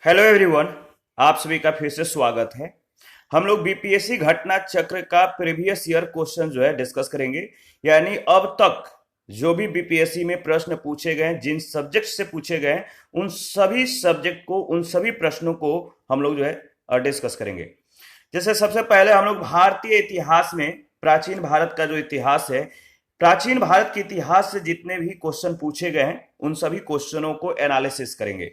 Hello everyone. आप सभी का फिर से स्वागत है। हम लोग बीपीएससी घटना चक्र का प्रीवियस ईयर क्वेश्चन जो है डिस्कस करेंगे। यानी अब तक जो भी बीपीएससी में प्रश्न पूछे गए, जिन सब्जेक्ट से पूछे गए, उन सभी सब्जेक्ट को, उन सभी प्रश्नों को हम लोग जो है डिस्कस करेंगे। जैसे सबसे पहले हम लोग भारतीय इतिहास में प्राचीन भारत का जो इतिहास है, प्राचीन भारत के इतिहास से जितने भी क्वेश्चन पूछे गए हैं उन सभी क्वेश्चनों को एनालिसिस करेंगे।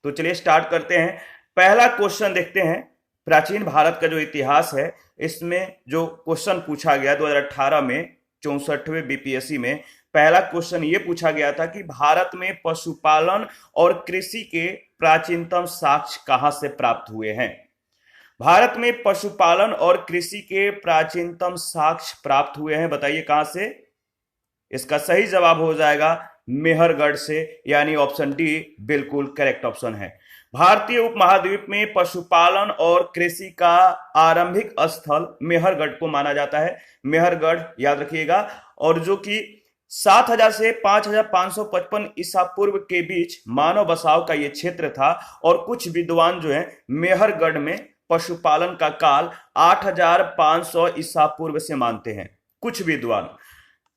तो चलिए स्टार्ट करते हैं। पहला क्वेश्चन देखते हैं। प्राचीन भारत का जो इतिहास है, इसमें जो क्वेश्चन पूछा गया 2018 में 64वें बीपीएससी में, पहला क्वेश्चन ये पूछा गया था कि भारत में पशुपालन और कृषि के प्राचीनतम साक्ष्य कहां से प्राप्त हुए हैं। भारत में पशुपालन और कृषि के प्राचीनतम साक्ष्य प्राप्त हुए हैं, बताइए कहां से। इसका सही जवाब हो जाएगा मेहरगढ़ से, यानी ऑप्शन डी बिल्कुल करेक्ट ऑप्शन है। भारतीय उपमहाद्वीप में पशुपालन और कृषि का आरंभिक स्थल मेहरगढ़ को माना जाता है। मेहरगढ़ याद रखिएगा। और जो कि 7000 से 5555 ईसा पूर्व के बीच मानव बसाव का यह क्षेत्र था। और कुछ विद्वान जो है मेहरगढ़ में पशुपालन का काल 8500 ईसा पूर्व से मानते हैं, कुछ विद्वान।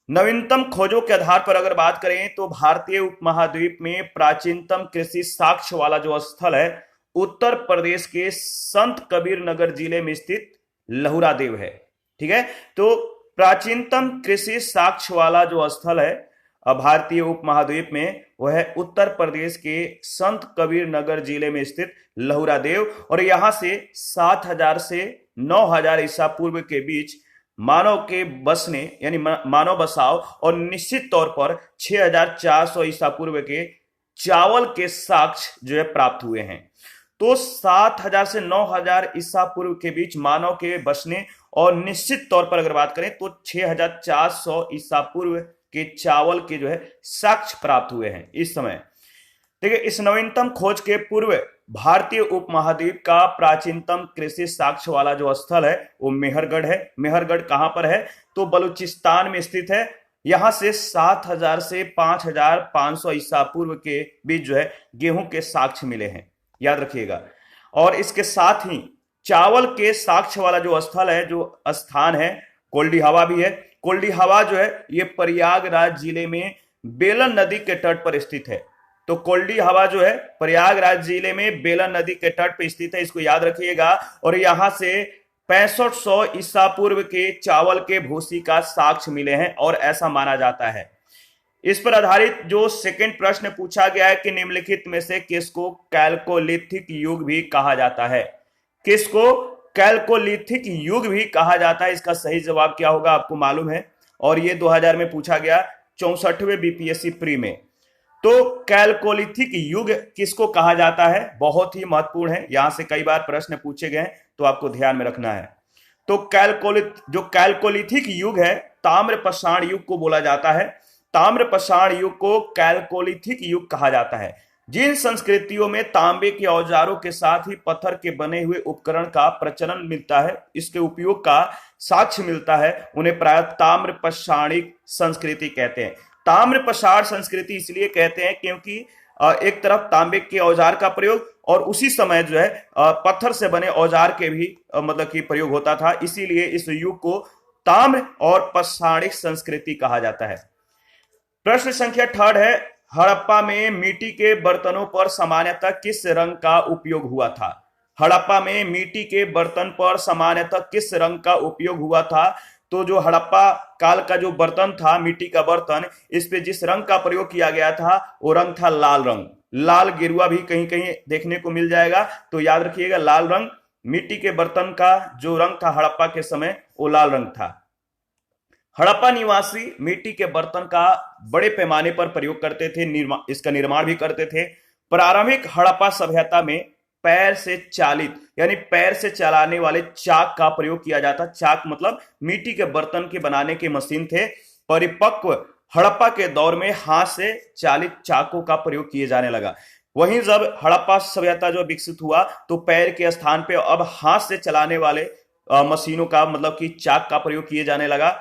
नवीनतम खोजों के आधार पर अगर बात करें तो भारतीय उपमहाद्वीप में प्राचीनतम कृषि साक्ष्य वाला जो स्थल है, उत्तर प्रदेश के संत कबीर नगर जिले में स्थित लहुरा देव है। ठीक है, तो प्राचीनतम कृषि साक्ष्य वाला जो स्थल है भारतीय उपमहाद्वीप में, वह है उत्तर प्रदेश के संत कबीर नगर जिले में स्थित लहुरा देव। और यहां से 7000 से 9000 ईसा पूर्व के बीच मानव के बसने यानी मानव बसाव और निश्चित तौर पर 6400 ईसा पूर्व के चावल के साक्ष्य जो है प्राप्त हुए हैं। तो 7000 से 9000 ईसा पूर्व के बीच मानव के बसने और निश्चित तौर पर अगर बात करें तो 6400 ईसा पूर्व के चावल के जो है साक्ष्य प्राप्त हुए हैं इस समय। देखिए, इस नवीनतम खोज के पूर्व भारतीय उपमहाद्वीप का प्राचीनतम कृषि साक्ष्य वाला जो स्थल है वो मेहरगढ़ है। मेहरगढ़ कहां पर है तो बलूचिस्तान में स्थित है। यहां से 7000 से 5500 ईसा पूर्व के बीच जो है गेहूं के साक्ष्य मिले हैं, याद रखिएगा। और इसके साथ ही चावल के साक्ष्य वाला जो स्थल है, जो स्थान है, कोल्डी हवा भी है। कोल्डी हवा जो है ये प्रयागराज जिले में बेलन नदी के तट पर स्थित है। तो कोल्डी हवा जो है प्रयागराज जिले में बेलन नदी के तट पर स्थित है, इसको याद रखिएगा। और यहां से 6500 ईसा पूर्व के चावल के भूसी का साक्ष्य मिले हैं और ऐसा माना जाता है। इस पर आधारित जो सेकंड प्रश्न पूछा गया है कि निम्नलिखित में से किसको कैल्कोलिथिक युग भी कहा जाता है। किसको कैल्कोलिथिक युग भी कहा जाता है, इसका सही जवाब क्या होगा आपको मालूम है। और ये 2000 में पूछा गया 64वें बीपीएससी प्री में। तो कैल्कोलिथिक युग किसको कहा जाता है, बहुत ही महत्वपूर्ण है, यहां से कई बार प्रश्न पूछे गए तो आपको ध्यान में रखना है। तो कैल्कोलिथिक युग है, ताम्रपाषाण युग को बोला जाता है। ताम्रपाषाण युग को कैल्कोलिथिक युग कहा जाता है। जिन संस्कृतियों में तांबे के औजारों के साथ ही पत्थर के बने हुए उपकरण का प्रचलन मिलता है, इसके उपयोग का साक्ष्य मिलता है, उन्हें प्रायः ताम्रपाषाणिक संस्कृति कहते हैं। ताम्रपाषाण संस्कृति इसलिए कहते हैं क्योंकि एक तरफ तांबे के औजार का प्रयोग और उसी समय जो है पत्थर से बने औजार के भी मतलब कि प्रयोग होता था, इसीलिए इस युग को ताम्र और पाषाणिक संस्कृति कहा जाता है। प्रश्न संख्या 3 है, हड़प्पा में मिट्टी के बर्तनों पर सामान्यतः किस रंग का उपयोग हुआ था। हड़प्पा में मिट्टी के बर्तन पर सामान्यतः किस रंग का उपयोग हुआ था। तो जो हड़प्पा काल का जो बर्तन था, मिट्टी का बर्तन, इस पे जिस रंग का प्रयोग किया गया था वो रंग था लाल रंग। लाल गेरुआ भी कहीं कहीं देखने को मिल जाएगा, तो याद रखिएगा लाल रंग। मिट्टी के बर्तन का जो रंग था हड़प्पा के समय वो लाल रंग था। हड़प्पा निवासी मिट्टी के बर्तन का बड़े पैमाने पर प्रयोग करते थे, इसका निर्माण भी करते थे। प्रारंभिक हड़प्पा सभ्यता में पैर से चालित यानी पैर से चलाने वाले चाक का प्रयोग किया जाता। चाक मतलब मिट्टी के बर्तन के बनाने के मशीन थे। परिपक्व हड़प्पा के दौर में हाथ से चालित चाकों का प्रयोग किए जाने लगा। वहीं जब हड़प्पा सभ्यता जो विकसित हुआ तो पैर के स्थान पे अब हाथ से चलाने वाले मशीनों का मतलब कि चाक का प्रयोग किए जाने लगा।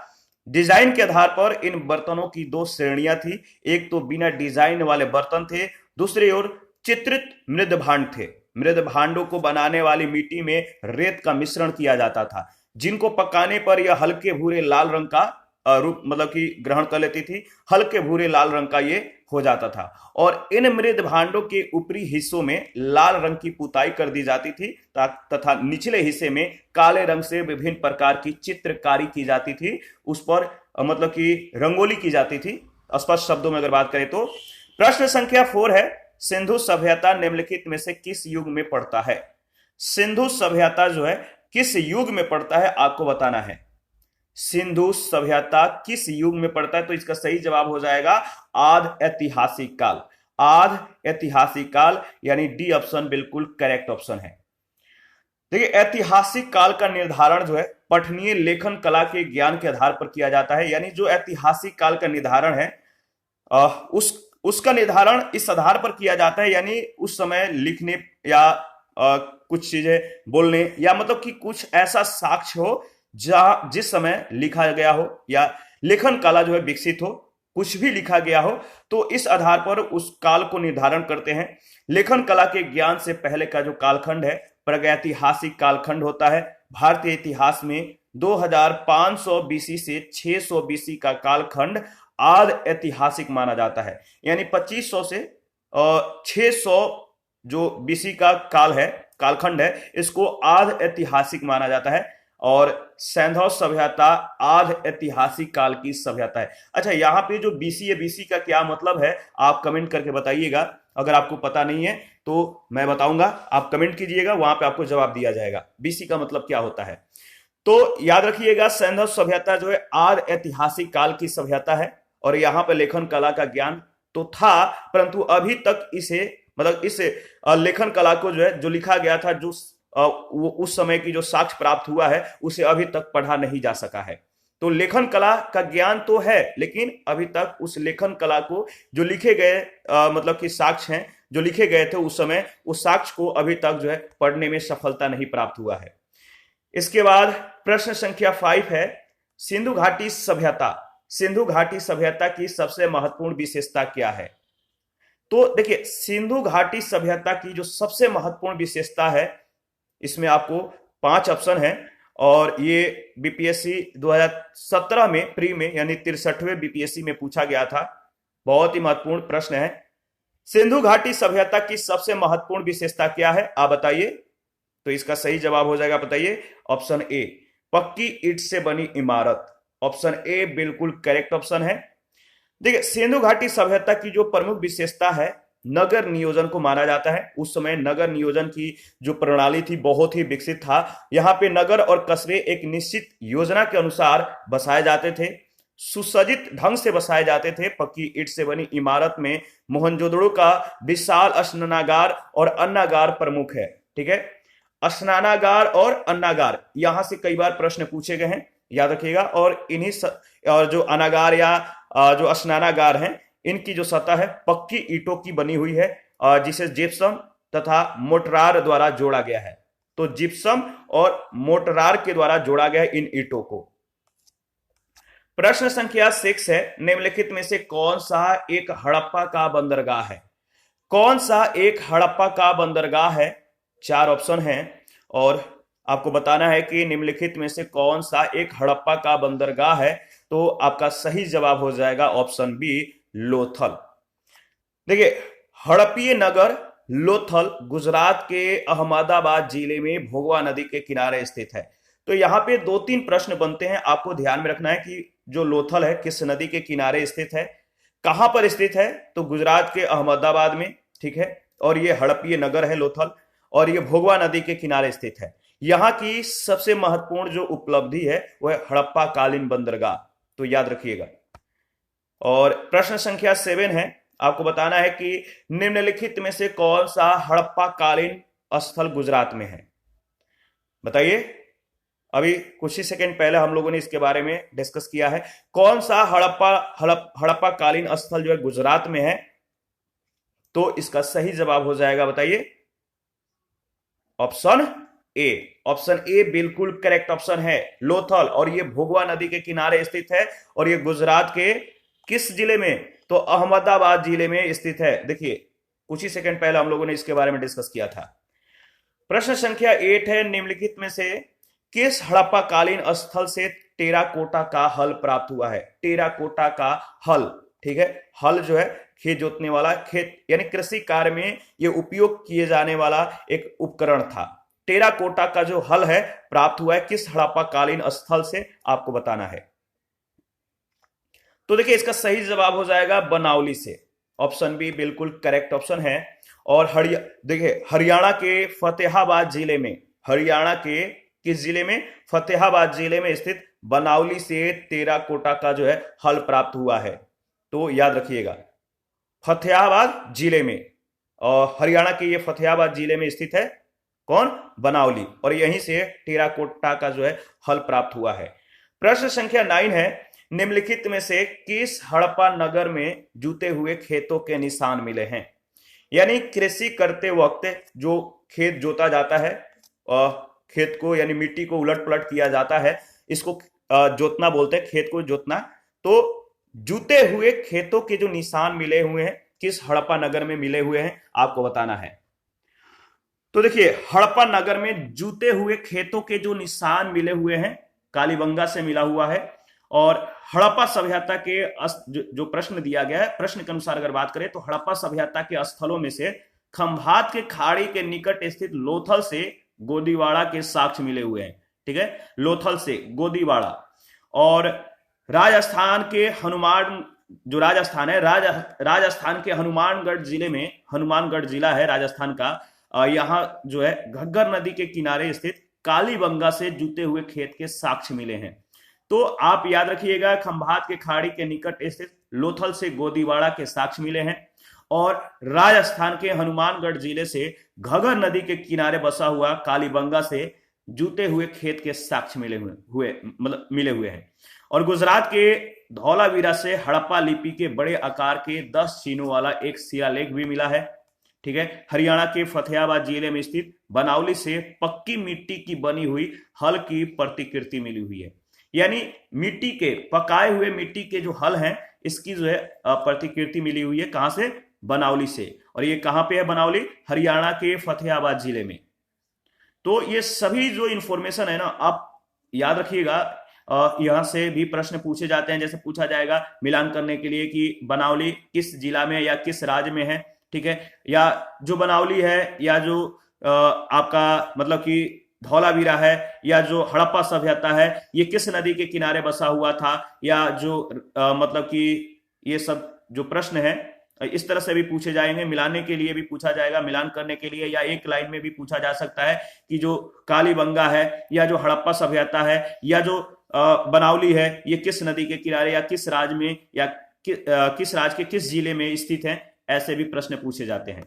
डिजाइन के आधार पर इन बर्तनों की 2 श्रेणियां थी। एक तो बिना डिजाइन वाले बर्तन थे, दूसरी ओर चित्रित मृद भांड थे। मृद भांडों को बनाने वाली मिट्टी में रेत का मिश्रण किया जाता था, जिनको पकाने पर यह हल्के भूरे लाल रंग का रूप मतलब कि ग्रहण कर लेती थी। हल्के भूरे लाल रंग का ये हो जाता था और इन मृद भांडों के ऊपरी हिस्सों में लाल रंग की पुताई कर दी जाती थी तथा निचले हिस्से में काले रंग से विभिन्न प्रकार की चित्रकारी की जाती थी। उस पर मतलब कि रंगोली की जाती थी। स्पष्ट शब्दों में अगर बात करें तो प्रश्न संख्या 4 है, सिंधु सभ्यता निम्नलिखित में से किस युग में पड़ता है? सिंधु सभ्यता जो है किस युग में पड़ता है आपको बताना है। सिंधु सभ्यता किस युग में पड़ता है? तो इसका सही जवाब हो जाएगा आदि ऐतिहासिक काल। आदि ऐतिहासिक काल यानी डी ऑप्शन बिल्कुल करेक्ट ऑप्शन है। देखिए, ऐतिहासिक काल का निर्धारण जो है पठनीय लेखन कला के ज्ञान के आधार पर किया जाता है। यानी जो ऐतिहासिक काल का निर्धारण है उसका निर्धारण इस आधार पर किया जाता है, यानी उस समय लिखने या कुछ चीजें बोलने या मतलब कि कुछ ऐसा साक्ष्य हो जहां जिस समय लिखा गया हो या लेखन कला जो है विकसित हो, कुछ भी लिखा गया हो, तो इस आधार पर उस काल को निर्धारण करते हैं। लेखन कला के ज्ञान से पहले का जो कालखंड है प्रागैतिहासिक कालखंड होता है। भारतीय इतिहास में 2500 बीसी से 600 बीसी का कालखंड आदि ऐतिहासिक माना जाता है। यानी 2500 से 600 जो बीसी का काल है कालखंड है, इसको आदि ऐतिहासिक माना जाता है और सिंधु सभ्यता आदि ऐतिहासिक काल की सभ्यता है। अच्छा, यहाँ पे जो बीसी है, बीसी का क्या मतलब है आप कमेंट करके बताइएगा। अगर आपको पता नहीं है तो मैं बताऊंगा, आप कमेंट कीजिएगा, वहां पे आपको जवाब दिया जाएगा बीसी का मतलब क्या होता है। तो याद रखिएगा, सिंधु सभ्यता जो है आदि ऐतिहासिक काल की सभ्यता है और यहाँ पे लेखन कला का ज्ञान तो था, परंतु अभी तक इसे मतलब इस लेखन कला को जो है जो लिखा गया था, जो उस समय की जो साक्ष्य प्राप्त हुआ है उसे अभी तक पढ़ा नहीं जा सका है। तो लेखन कला का ज्ञान तो है, लेकिन अभी तक उस लेखन कला को जो लिखे गए मतलब कि साक्ष्य हैं जो लिखे गए थे उस समय, उस साक्ष्य को अभी तक जो है पढ़ने में सफलता नहीं प्राप्त हुआ है। इसके बाद प्रश्न संख्या 5 है, सिंधु घाटी सभ्यता। सिंधु घाटी सभ्यता की सबसे महत्वपूर्ण विशेषता क्या है? तो देखिए, सिंधु घाटी सभ्यता की जो सबसे महत्वपूर्ण विशेषता है, इसमें आपको 5 ऑप्शन है और ये बीपीएससी 2017 में प्री में यानी 63वें बीपीएससी में पूछा गया था। बहुत ही महत्वपूर्ण प्रश्न है। सिंधु घाटी सभ्यता की सबसे महत्वपूर्ण विशेषता क्या है आप बताइए। तो इसका सही जवाब हो जाएगा, बताइए, ऑप्शन ए, पक्की ईंट से बनी इमारत। ऑप्शन ए बिल्कुल करेक्ट ऑप्शन है। देखिए, सिंधु घाटी सभ्यता की जो प्रमुख विशेषता है, नगर नियोजन को माना जाता है। उस समय नगर नियोजन की जो प्रणाली थी बहुत ही विकसित था। यहाँ पे नगर और कस्बे एक निश्चित योजना के अनुसार बसाए जाते थे, सुसज्जित ढंग से बसाए जाते थे। पक्की ईंट से बनी इमारत में मोहनजोदड़ो का विशाल स्नानागार और अन्नागार प्रमुख है। ठीक है, स्नानागार और अन्नागार यहां से कई बार प्रश्न पूछे गए हैं, याद रखिएगा। और इन्हीं और जो अनागार या जो स्नानागार हैं, इनकी जो सतह है पक्की ईंटों की बनी हुई है जिसे जिप्सम तथा मोटरार द्वारा जोड़ा गया है। तो जिप्सम और मोटरार के द्वारा जोड़ा गया है इन ईंटों को। प्रश्न संख्या 6 है, निम्नलिखित में से कौन सा एक हड़प्पा का बंदरगाह है? कौन सा एक हड़प्पा का बंदरगाह है? 4 ऑप्शन हैं और आपको बताना है कि निम्नलिखित में से कौन सा एक हड़प्पा का बंदरगाह है। तो आपका सही जवाब हो जाएगा ऑप्शन बी, लोथल। देखिए, हड़प्पीय नगर लोथल गुजरात के अहमदाबाद जिले में भोगवा नदी के किनारे स्थित है। तो यहाँ पे 2-3 प्रश्न बनते हैं, आपको ध्यान में रखना है कि जो लोथल है किस नदी के किनारे स्थित है, कहां पर स्थित है। तो गुजरात के अहमदाबाद में, ठीक है, और ये हड़प्पीय नगर है लोथल और ये भोगवा नदी के किनारे स्थित है। यहाँ की सबसे महत्वपूर्ण जो उपलब्धि है वह हड़प्पा कालीन बंदरगाह, तो याद रखिएगा। और प्रश्न संख्या 7 है, आपको बताना है कि निम्नलिखित में से कौन सा हड़प्पा कालीन स्थल गुजरात में है, बताइए। अभी कुछ ही सेकंड पहले हम लोगों ने इसके बारे में डिस्कस किया है। कौन सा हड़प्पा कालीन स्थल जो है गुजरात में है? तो इसका सही जवाब हो जाएगा, बताइए, ऑप्शन ए। ऑप्शन ए बिल्कुल करेक्ट ऑप्शन है, लोथल। और ये भोगवा नदी के किनारे स्थित है और ये गुजरात के किस जिले में? तो अहमदाबाद जिले में स्थित है। देखिए, कुछ ही सेकंड पहले हम लोगों ने इसके बारे में डिस्कस किया था। प्रश्न संख्या 8 है, निम्नलिखित में से किस हड़प्पा कालीन स्थल से टेराकोटा का हल प्राप्त हुआ है? टेराकोटा का हल, ठीक है, हल जो है खेत जोतने वाला, खेत यानी कृषि कार्य में ये उपयोग किए जाने वाला एक उपकरण था। टेराकोटा का जो हल है प्राप्त हुआ है किस हड़प्पा कालीन स्थल से, आपको बताना है। तो देखिए इसका सही जवाब हो जाएगा बनावली से। ऑप्शन बी बिल्कुल करेक्ट ऑप्शन है। और देखिए हरियाणा के फतेहाबाद जिले में, हरियाणा के किस जिले में? फतेहाबाद जिले में स्थित बनावली से टेराकोटा का जो है हल प्राप्त हुआ है। तो याद रखिएगा फतेहाबाद जिले में, और हरियाणा के ये फतेहाबाद जिले में स्थित है कौन? बनावली, और यहीं से टेराकोटा का जो है हल प्राप्त हुआ है। प्रश्न संख्या 9 है, निम्नलिखित में से किस हड़प्पा नगर में जूते हुए खेतों के निशान मिले हैं? यानी कृषि करते वक्त जो खेत जोता जाता है, खेत को यानी मिट्टी को उलट पलट किया जाता है, इसको जोतना बोलते हैं, खेत को जोतना। तो जूते हुए खेतों के जो निशान मिले हुए हैं किस हड़प्पा नगर में मिले हुए हैं, आपको बताना है। तो देखिए हड़प्पा नगर में जूते हुए खेतों के जो निशान मिले हुए हैं कालीबंगा से मिला हुआ है। और हड़प्पा सभ्यता के जो प्रश्न दिया गया है, प्रश्न के अनुसार अगर बात करें तो हड़प्पा सभ्यता के स्थलों में से खंभात के खाड़ी के निकट स्थित लोथल से गोदीवाड़ा के साक्ष्य मिले हुए हैं। ठीक है, लोथल से गोदीवाड़ा। और राजस्थान के हनुमान, जो राजस्थान है, राजस्थान के हनुमानगढ़ जिले में, हनुमानगढ़ जिला है राजस्थान का, यहां जो है घग्गर नदी के किनारे स्थित कालीबंगा से जूते हुए खेत के साक्ष्य मिले हैं। तो आप याद रखिएगा खंभात के खाड़ी के निकट स्थित लोथल से गोदीवाड़ा के साक्ष्य मिले हैं, और राजस्थान के हनुमानगढ़ जिले से घग्गर नदी के किनारे बसा हुआ कालीबंगा से जूते हुए खेत के साक्ष्य मिले हुए हैं। और गुजरात के धौलावीरा से हड़प्पा लिपि के बड़े आकार के 10 चिन्हों वाला एक शिलालेख भी मिला है। ठीक है, हरियाणा के फतेहाबाद जिले में स्थित बनावली से पक्की मिट्टी की बनी हुई हल की प्रतिकृति मिली हुई है। यानी मिट्टी के, पकाए हुए मिट्टी के जो हल हैं, इसकी जो है प्रतिकृति मिली हुई है। कहां से? बनावली से। और ये कहां पे है बनावली? हरियाणा के फतेहाबाद जिले में। तो ये सभी जो इंफॉर्मेशन है ना, आप याद रखिएगा, यहां से भी प्रश्न पूछे जाते हैं। जैसे पूछा जाएगा मिलान करने के लिए कि बनावली किस जिला में या किस राज्य में है, ठीक है, या जो बनावली है, या जो आपका मतलब कि धौलावीरा है, या जो हड़प्पा सभ्यता है, ये किस नदी के किनारे बसा हुआ था, या जो मतलब कि ये सब जो प्रश्न है इस तरह से भी पूछे जाएंगे। मिलाने के लिए भी पूछा जाएगा, मिलान करने के लिए, या एक लाइन में भी पूछा जा सकता है कि जो कालीबंगा है, या जो हड़प्पा सभ्यता है, या जो बनावली है, ये किस नदी के किनारे या किस राज्य में, या किस राज्य के किस जिले में स्थित है। ऐसे भी प्रश्न पूछे जाते हैं।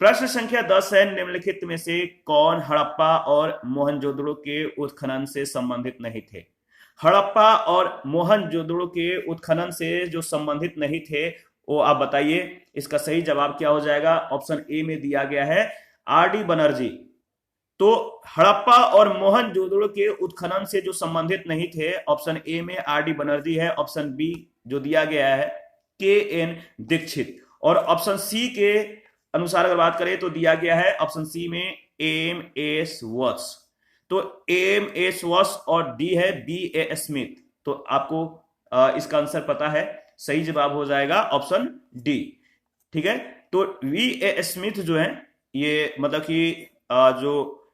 प्रश्न संख्या 10 है, निम्नलिखित में से कौन हड़प्पा और मोहनजोदड़ो के उत्खनन से संबंधित नहीं थे? हड़प्पा और मोहनजोदड़ो के उत्खनन से जो संबंधित नहीं थे वो आप बताइए। इसका सही जवाब क्या हो जाएगा? ऑप्शन ए में दिया गया है आर.डी. बनर्जी। तो हड़प्पा और मोहनजोदड़ो के उत्खनन से जो संबंधित नहीं थे, ऑप्शन ए में आर.डी. बनर्जी है। ऑप्शन बी जो दिया गया है के.एन. दीक्षित। और ऑप्शन सी के अनुसार अगर बात करें तो दिया गया है ऑप्शन सी में एम.एस. वॉस। तो एम.एस. वॉस और डी है बी.ए. स्मिथ। तो आपको इसका आंसर पता है, सही जवाब हो जाएगा ऑप्शन डी। ठीक है, तो वी.ए. स्मिथ जो है ये मतलब कि जो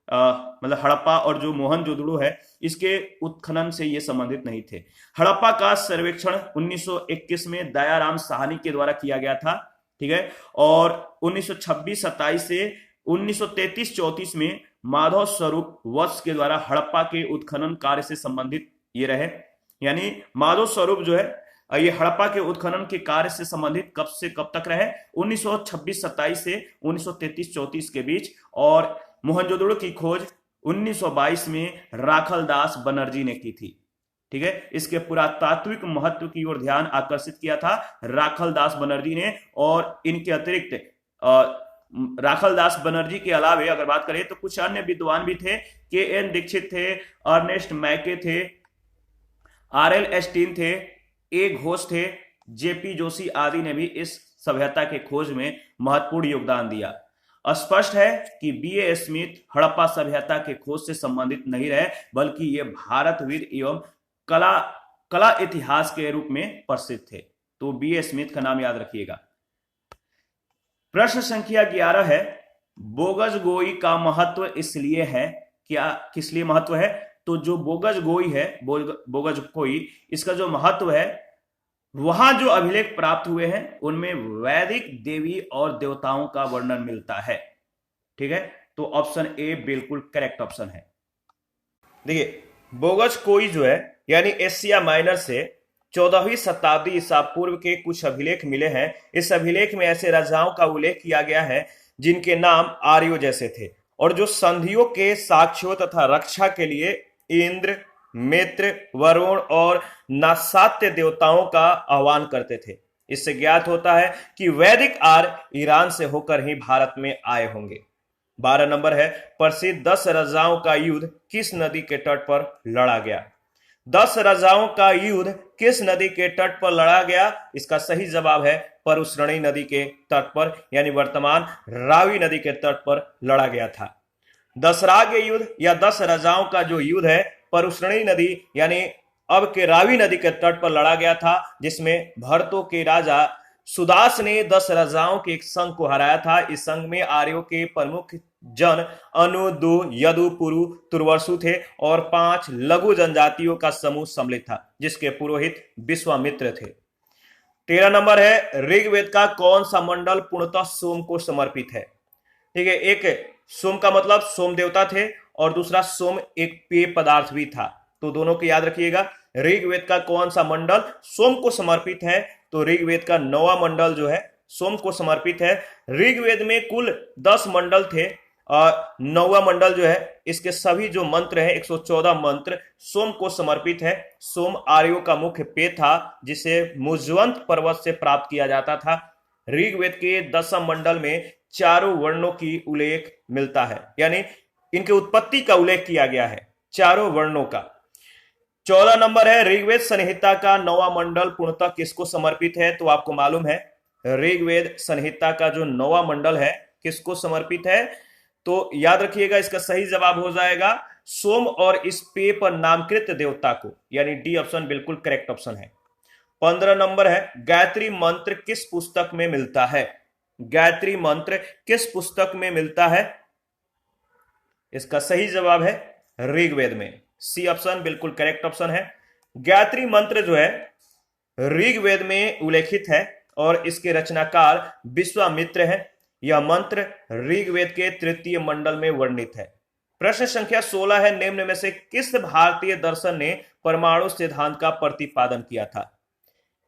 मतलब हड़प्पा और जो मोहनजोदड़ो है इसके उत्खनन से ये संबंधित नहीं थे। हड़प्पा का सर्वेक्षण 1921 में दयाराम साहनी के द्वारा किया गया था। ठीक है, और 1926-27 से 1933-34 में माधव स्वरूप वत्स के द्वारा हड़प्पा के उत्खनन कार्य से संबंधित ये रहे। यानी माधव स्वरूप जो है ये हड़प्पा के उत्खनन के कार्य से संबंधित कब से कब तक रहे? 1926-27 से 1933-34 के बीच। और मोहनजोदड़ो की खोज 1922 में राखलदास बनर्जी ने की थी। ठीक है, इसके पुरातात्विक महत्व की ओर ध्यान आकर्षित किया था राखलदास बनर्जी ने। और इनके अतिरिक्त राखलदास बनर्जी के अलावे अगर बात करें तो कुछ अन्य विद्वान भी थे। के.एन. दीक्षित थे, अर्नेस्ट मैके थे, आर.एल. एस्टीन थे, ए. घोष थे, जे.पी. जोशी आदि ने भी इस सभ्यता के खोज में महत्वपूर्ण योगदान दिया। स्पष्ट है कि बीए स्मिथ हड़प्पा सभ्यता के खोज से संबंधित नहीं रहे, बल्कि ये भारतवीर एवं कला कला इतिहास के रूप में प्रसिद्ध थे। तो बीए स्मिथ का नाम याद रखिएगा। प्रश्न संख्या 11 है, बोगजगोई का महत्व इसलिए है, क्या किस लिए महत्व है? तो जो बोगजगोई है, बोगजकोई, इसका जो महत्व है, वहां जो अभिलेख प्राप्त हुए हैं उनमें वैदिक देवी और देवताओं का वर्णन मिलता है। ठीक है, तो ऑप्शन ए बिल्कुल करेक्ट ऑप्शन है। देखिए, बोगजकोई जो है यानी एशिया माइनर से 14वीं शताब्दी ईसा पूर्व के कुछ अभिलेख मिले हैं। इस अभिलेख में ऐसे राजाओं का उल्लेख किया गया है जिनके नाम आर्यों जैसे थे और जो संधियों के साक्ष्यों तथा रक्षा के लिए इंद्र, मित्र, वरुण और नासात्य देवताओं का आह्वान करते थे। इससे ज्ञात होता है कि वैदिक आर्य ईरान से होकर ही भारत में आए होंगे। 12 नंबर है, प्रसिद्ध 10 राजाओं का युद्ध किस नदी के तट पर लड़ा गया? 10 राजाओं का युद्ध किस नदी के तट पर लड़ा गया? इसका सही जवाब है परुश्रणी नदी के तट पर, यानी वर्तमान रावी नदी के तट पर लड़ा गया था। दसराग युद्ध या 10 राजाओं का जो युद्ध है परुश्रणी नदी यानी अब के रावी नदी के तट पर लड़ा गया था, जिसमें भरतों के राजा सुदास ने 10 राजाओं के एक संघ को हराया था। इस संघ में आर्यों के प्रमुख जन अनु, दु, यदु, पुरु, तुर्वसु थे और 5 लघु जनजातियों का समूह सम्मिलित था, जिसके पुरोहित विश्वामित्र थे। 13 नंबर है, ऋग्वेद का कौन सा मंडल पूर्णतः सोम को समर्पित है? ठीक है, एक सोम का मतलब सोम देवता थे और दूसरा सोम एक पेय पदार्थ भी था, तो दोनों को याद रखिएगा। ऋग्वेद का कौन सा मंडल सोम को समर्पित है? तो ऋग्वेद का 9वां मंडल जो है सोम को समर्पित है। ऋग्वेद में कुल 10 मंडल थे और 9वां मंडल जो है इसके सभी जो मंत्र है 114 मंत्र सोम को समर्पित है। सोम आर्यों का मुख्य पेय था, जिसे मुजवंत पर्वत से प्राप्त किया जाता था। ऋग्वेद के 10वें मंडल में चारों वर्णों की उल्लेख मिलता है, यानी इनके उत्पत्ति का उल्लेख किया गया है, चारों वर्णों का। 14 नंबर है, ऋग्वेद संहिता का 9वां मंडल पूर्णतः किसको समर्पित है? तो आपको मालूम है ऋग्वेद संहिता का जो 9वां मंडल है किसको समर्पित है? तो याद रखिएगा, इसका सही जवाब हो जाएगा सोम और इस पेय पर नामकृत देवता को, यानी डी ऑप्शन बिल्कुल करेक्ट ऑप्शन है। 15 नंबर है, गायत्री मंत्र किस पुस्तक में मिलता है? गायत्री मंत्र किस पुस्तक में मिलता है? इसका सही जवाब है ऋग्वेद में, सी ऑप्शन बिल्कुल करेक्ट ऑप्शन है। गायत्री मंत्र जो है ऋग्वेद में उल्लेखित है और इसके रचनाकार विश्वामित्र है। यह मंत्र ऋग्वेद के 3 मंडल में वर्णित है। प्रश्न संख्या 16 है, निम्न में से किस भारतीय दर्शन ने परमाणु सिद्धांत का प्रतिपादन किया था?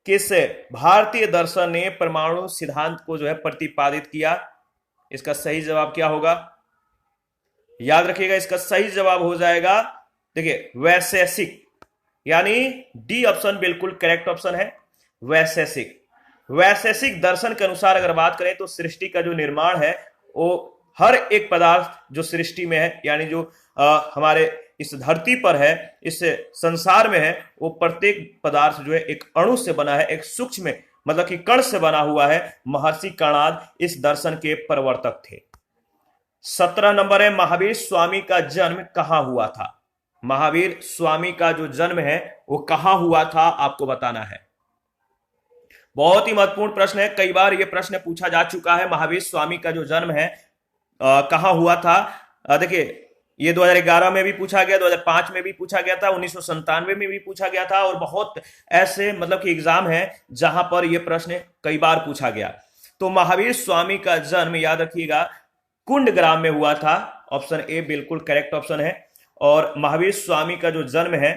किस भारतीय दर्शन ने परमाणु सिद्धांत को जो है प्रतिपादित किया? इसका सही जवाब क्या होगा? याद रखिएगा, इसका सही जवाब हो जाएगा, देखिए, वैशेषिक, यानी डी ऑप्शन बिल्कुल करेक्ट ऑप्शन है, वैशेषिक। वैशेषिक दर्शन के अनुसार अगर बात करें तो सृष्टि का जो निर्माण है वो हर एक पदार्थ जो सृष्टि में है, यानी जो हमारे इस धरती पर है, इस संसार में है, वो प्रत्येक पदार्थ जो है एक अणु से बना है, एक सूक्ष्म मतलब कि कण से बना हुआ है। महर्षि कणाद इस दर्शन के प्रवर्तक थे। 17 नंबर है, महावीर स्वामी का जन्म कहां हुआ था? महावीर स्वामी का जो जन्म है वो कहां हुआ था, आपको बताना है। बहुत ही महत्वपूर्ण प्रश्न है, कई बार यह प्रश्न पूछा जा चुका है। महावीर स्वामी का जो जन्म है कहां हुआ था? देखिए, ये 2011 में भी पूछा गया, 2005 में भी पूछा गया था, 1997 में भी पूछा गया था और बहुत ऐसे मतलब कि एग्जाम है जहां पर यह प्रश्न कई बार पूछा गया। तो महावीर स्वामी का जन्म याद रखिएगा कुंडग्राम में हुआ था, ऑप्शन ए बिल्कुल करेक्ट ऑप्शन है। और महावीर स्वामी का जो जन्म है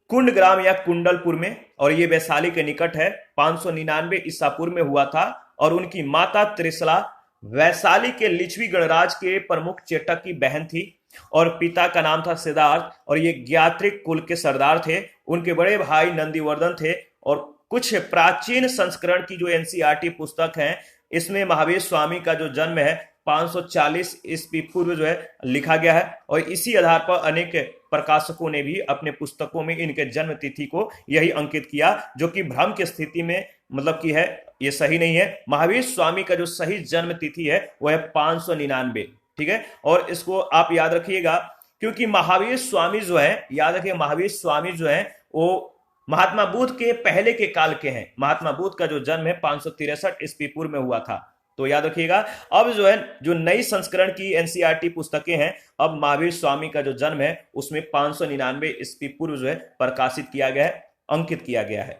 कुंडग्राम या कुंडलपुर में, और ये वैशाली के निकट है, 599 ईसा पूर्व में हुआ था। और उनकी माता त्रिशला वैशाली के लिच्छवी गणराज के प्रमुख चेटक की बहन थी और पिता का नाम था सिद्धार्थ और ये ज्ञात्रिक कुल के सरदार थे। उनके बड़े भाई नंदीवर्धन थे और कुछ प्राचीन संस्करण की जो एनसीईआरटी पुस्तक है इसमें महावीर स्वामी का जो जन्म है 540 ईस्वी पूर्व जो है लिखा गया है और इसी आधार पर अनेक प्रकाशकों ने भी अपने पुस्तकों में इनके जन्म तिथि को यही अंकित किया, जो कि भ्रम की स्थिति में मतलब की है, ये सही नहीं है। महावीर स्वामी का जो सही जन्म तिथि है वह है 599, ठीक है। और इसको आप याद रखिएगा, क्योंकि महावीर स्वामी जो है, याद रखिए, महावीर स्वामी जो है वो महात्मा बुद्ध के पहले के काल के हैं। महात्मा बुद्ध का जो जन्म है 563 ईस्वी पूर्व में हुआ था, तो याद रखिएगा। अब जो है, जो नई संस्करण की एनसीईआरटी पुस्तकें हैं, अब महावीर स्वामी का जो जन्म है उसमें 599 ईस्वी पूर्व जो है प्रकाशित किया गया है, अंकित किया गया है।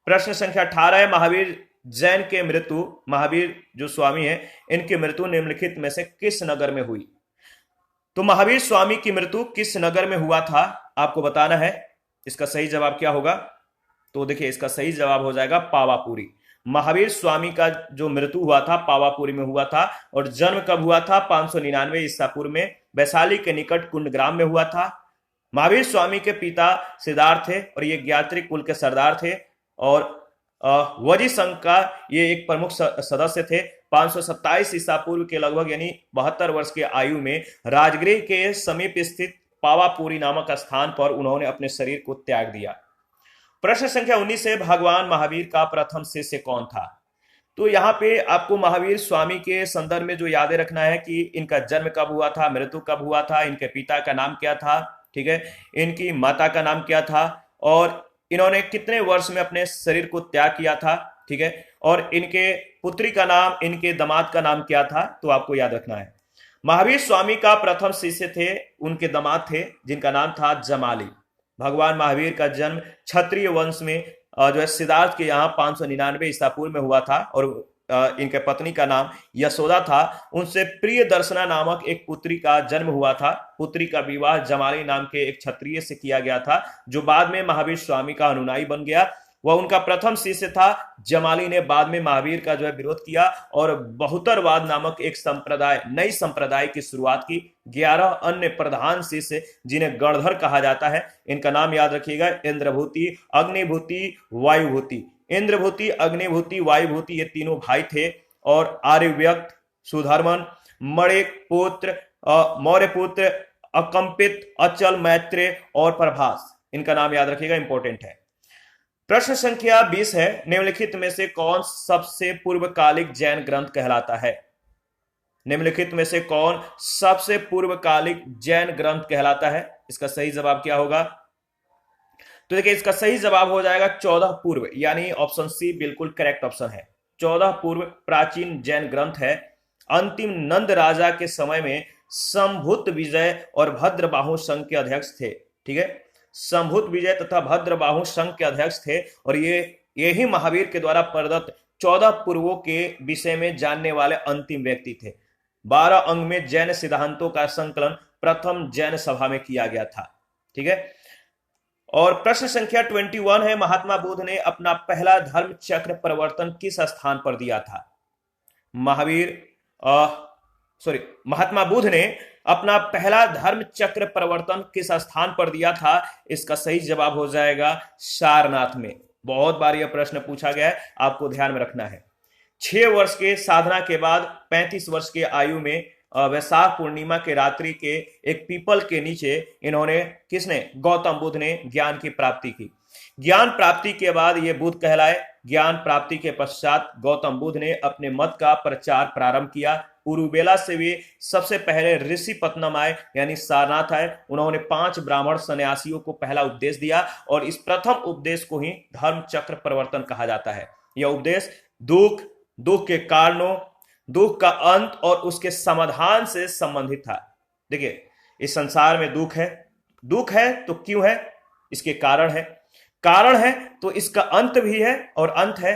प्रश्न संख्या 18 है, महावीर जैन के मृत्यु, महावीर जो स्वामी है इनकी मृत्यु निम्नलिखित में से किस नगर में हुई? तो महावीर स्वामी की मृत्यु किस नगर में हुआ था आपको बताना है। इसका सही जवाब क्या होगा? तो देखिए, इसका सही जवाब हो जाएगा पावापुरी। महावीर स्वामी का जो मृत्यु हुआ था पावापुरी में हुआ था। और जन्म कब हुआ था? 599 ईसा पूर्व में वैशाली के निकट कुंडग्राम में हुआ था। महावीर स्वामी के पिता सिद्धार्थ थे और ये ज्ञात्रिक कुल के सरदार थे, और वजी संघ का ये एक प्रमुख सदस्य थे। 527 ईसा पूर्व के लगभग यानी 72 वर्ष की आयु में राजगृह के समीप स्थित पावापुरी नामक स्थान पर उन्होंने अपने शरीर को त्याग दिया। प्रश्न संख्या 19 है, भगवान महावीर का प्रथम शिष्य कौन था? तो यहाँ पे आपको महावीर स्वामी के संदर्भ में जो यादें रखना है कि इनका जन्म कब हुआ था, मृत्यु कब हुआ था, इनके पिता का नाम क्या था, ठीक है, इनकी माता का नाम क्या था, और इन्होंने कितने वर्ष में अपने शरीर को त्याग किया था, ठीक है, और इनके पुत्री का नाम, इनके दामाद का नाम क्या था, तो आपको याद रखना है। महावीर स्वामी का प्रथम शिष्य थे, उनके दामाद थे जिनका नाम था जमाली। भगवान महावीर का जन्म क्षत्रिय वंश में जो है सिद्धार्थ के यहाँ 599 ईसा पूर्व में हुआ था, और इनके पत्नी का नाम यशोदा था। उनसे प्रिय दर्शना नामक एक पुत्री का जन्म हुआ था। पुत्री का विवाह जमाली नाम के एक क्षत्रिय से किया गया था, जो बाद में महावीर स्वामी का अनुयायी बन गया। वह उनका प्रथम शिष्य था। जमाली ने बाद में महावीर का जो है विरोध किया और बहुतरवाद नामक एक संप्रदाय, नई संप्रदाय की शुरुआत की। 11 अन्य प्रधान शिष्य जिन्हें गणधर कहा जाता है, इनका नाम याद रखिएगा, इंद्रभूति, अग्निभूति, वायुभूति। इंद्रभूति, अग्निभूति, वायुभूति ये तीनों भाई थे, और आर्यव्यक्त, सुधर्मन, मणिक पुत्र, मौर्य पुत्र, अकंपित, अचल, मैत्रेय और प्रभास, इनका नाम याद रखिएगा, इंपॉर्टेंट है। प्रश्न संख्या 20 है, निम्नलिखित में से कौन सबसे पूर्वकालिक जैन ग्रंथ कहलाता है? निम्नलिखित में से कौन सबसे पूर्वकालिक जैन ग्रंथ कहलाता है? इसका सही जवाब क्या होगा? तो देखिए, इसका सही जवाब हो जाएगा 14 पूर्व, यानी ऑप्शन सी बिल्कुल करेक्ट ऑप्शन है। 14 पूर्व प्राचीन जैन ग्रंथ है। अंतिम नंद राजा के समय में संभुत विजय और भद्रबाहु संघ के अध्यक्ष थे, ठीक है, संभुत विजय तथा भद्रबाहु संघ के अध्यक्ष थे, और यही महावीर के द्वारा प्रदत्त 14 पूर्वों के विषय में जानने वाले अंतिम व्यक्ति थे। 12 अंग में जैन सिद्धांतों का संकलन प्रथम जैन सभा में किया गया था, ठीक है। और प्रश्न संख्या 21 है, महात्मा बुद्ध ने अपना पहला धर्म चक्र परिवर्तन किस स्थान पर दिया था? महात्मा बुद्ध ने अपना पहला धर्म चक्र परिवर्तन किस स्थान पर दिया था? इसका सही जवाब हो जाएगा सारनाथ में। बहुत बार यह प्रश्न पूछा गया है, आपको ध्यान में रखना है। 6 वर्ष के साधना के बाद 35 वर्ष की आयु में वैशाख पूर्णिमा के रात्रि के एक पीपल के नीचे इन्होंने, किसने? गौतम बुद्ध ने ज्ञान की प्राप्ति की। ज्ञान प्राप्ति के बाद ये बुद्ध कहलाए। ज्ञान प्राप्ति के पश्चात गौतम बुद्ध ने अपने मत का प्रचार प्रारंभ किया। उरुबेला से वे सबसे पहले ऋषि पत्तनम आए, यानी सारनाथ आए। उन्होंने 5 ब्राह्मण सन्यासियों को पहला उपदेश दिया, और इस प्रथम उपदेश को ही धर्म चक्र परिवर्तन कहा जाता है। यह उपदेश दुख, दुख के कारणों, दुख का अंत और उसके समाधान से संबंधित था। देखिए, इस संसार में दुख है तो क्यों है? इसके कारण है तो इसका अंत भी है, और अंत है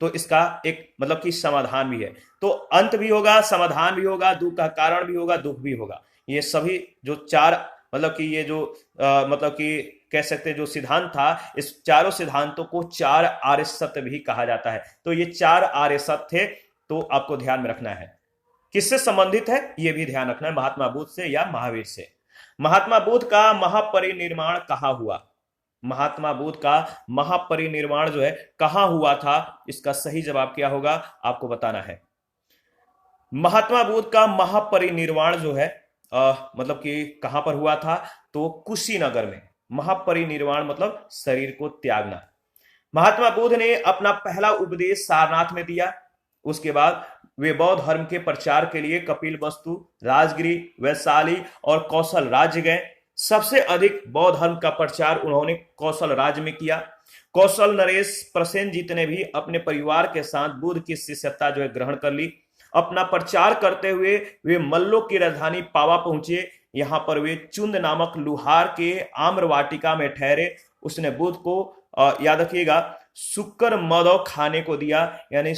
तो इसका एक मतलब कि समाधान भी है। तो अंत भी होगा, समाधान भी होगा, दुख का कारण भी होगा, दुख भी होगा। ये सभी जो 4 मतलब कि ये जो मतलब कि कह सकते हैं जो सिद्धांत था, इस चारों सिद्धांतों को 4 आर्य सत्य भी कहा जाता है। तो ये 4 आर्य सत्य थे, तो आपको ध्यान में रखना है। किससे संबंधित है ये भी ध्यान रखना है, महात्मा बुद्ध से या महावीर से। महात्मा बुद्ध का महापरिनिर्वाण कहाँ हुआ? महात्मा बुद्ध का महापरिनिर्वाण जो है कहाँ हुआ था? इसका सही जवाब क्या होगा आपको बताना है। महात्मा बुद्ध का महापरिनिर्वाण जो है मतलब कि कहां पर हुआ था, तो कुशीनगर में। महापरिनिर्वाण मतलब शरीर को त्यागना। महात्मा बुद्ध ने अपना पहला उपदेश सारनाथ में दिया। उसके बाद वे बौद्ध धर्म के प्रचार के लिए कपिलवस्तु, राजगिरी, वैशाली और कौशल राज्य गए। सबसे अधिक बौद्ध धर्म का प्रचार उन्होंने कौशल राज्य में किया। कौशल नरेश प्रसेनजीत ने भी अपने परिवार के साथ बुद्ध की शिष्यता जो है ग्रहण कर ली। अपना प्रचार करते हुए वे मल्लों की राजधानी पावा पहुंचे। यहां पर वे चुंद नामक लुहार के आम्र वाटिका में ठहरे। उसने बुद्ध को याद रखिएगा शुक्र मदौ खाने को दिया, यानी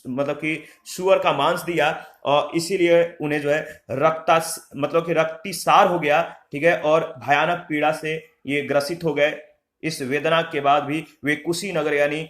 मतलब कि सुअर का मांस दिया, और इसीलिए उन्हें जो है रक्ता मतलब कि रक्तिसार हो गया, ठीक है, और भयानक पीड़ा से ये ग्रसित हो गए। इस वेदना के बाद भी वे कुशीनगर यानी